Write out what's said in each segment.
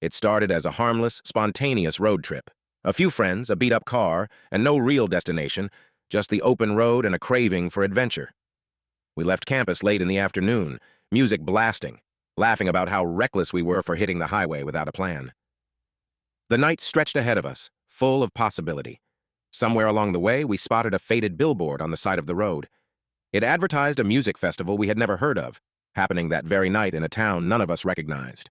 It started as a harmless, spontaneous road trip. A few friends, a beat-up car, and no real destination, just the open road and a craving for adventure. We left campus late in the afternoon, music blasting, laughing about how reckless we were for hitting the highway without a plan. The night stretched ahead of us, full of possibility. Somewhere along the way, we spotted a faded billboard on the side of the road. It advertised a music festival we had never heard of, happening that very night in a town none of us recognized.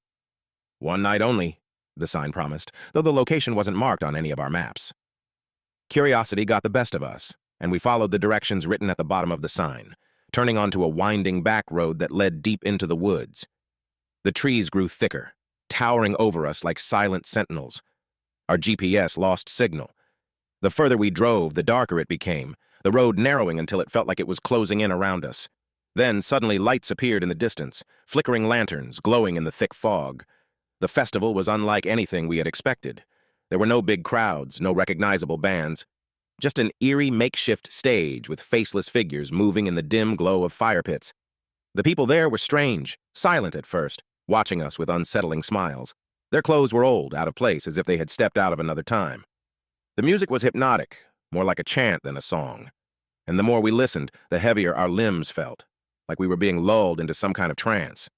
"One night only," the sign promised, though the location wasn't marked on any of our maps. Curiosity got the best of us, and we followed the directions written at the bottom of the sign, turning onto a winding back road that led deep into the woods. The trees grew thicker, towering over us like silent sentinels. Our GPS lost signal. The further we drove, the darker it became, the road narrowing until it felt like it was closing in around us. Then suddenly lights appeared in the distance, flickering lanterns glowing in the thick fog. The festival was unlike anything we had expected. There were no big crowds, no recognizable bands, just an eerie makeshift stage with faceless figures moving in the dim glow of fire pits. The people there were strange, silent at first, watching us with unsettling smiles. Their clothes were old, out of place, as if they had stepped out of another time. The music was hypnotic, more like a chant than a song. And the more we listened, the heavier our limbs felt, like we were being lulled into some kind of trance.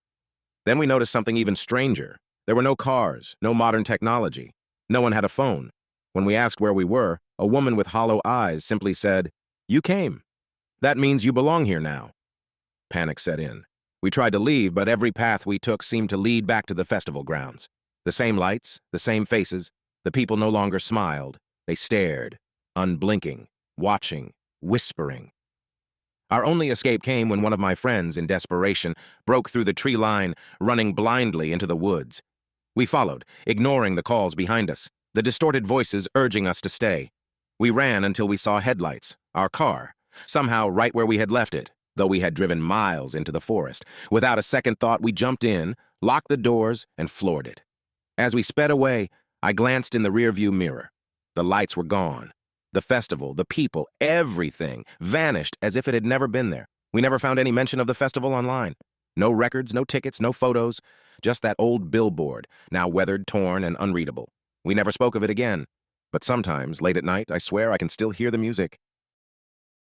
Then we noticed something even stranger. There were no cars, no modern technology. No one had a phone. When we asked where we were, a woman with hollow eyes simply said, "You came. That means you belong here now." Panic set in. We tried to leave, but every path we took seemed to lead back to the festival grounds. The same lights, the same faces. The people no longer smiled. They stared, unblinking, watching, whispering. Our only escape came when one of my friends, in desperation, broke through the tree line, running blindly into the woods. We followed, ignoring the calls behind us, the distorted voices urging us to stay. We ran until we saw headlights, our car, somehow right where we had left it, though we had driven miles into the forest. Without a second thought, we jumped in, locked the doors, and floored it. As we sped away, I glanced in the rearview mirror. The lights were gone. The festival, the people, everything vanished as if it had never been there. We never found any mention of the festival online. No records, no tickets, no photos, just that old billboard, now weathered, torn, and unreadable. We never spoke of it again. But sometimes, late at night, I swear I can still hear the music.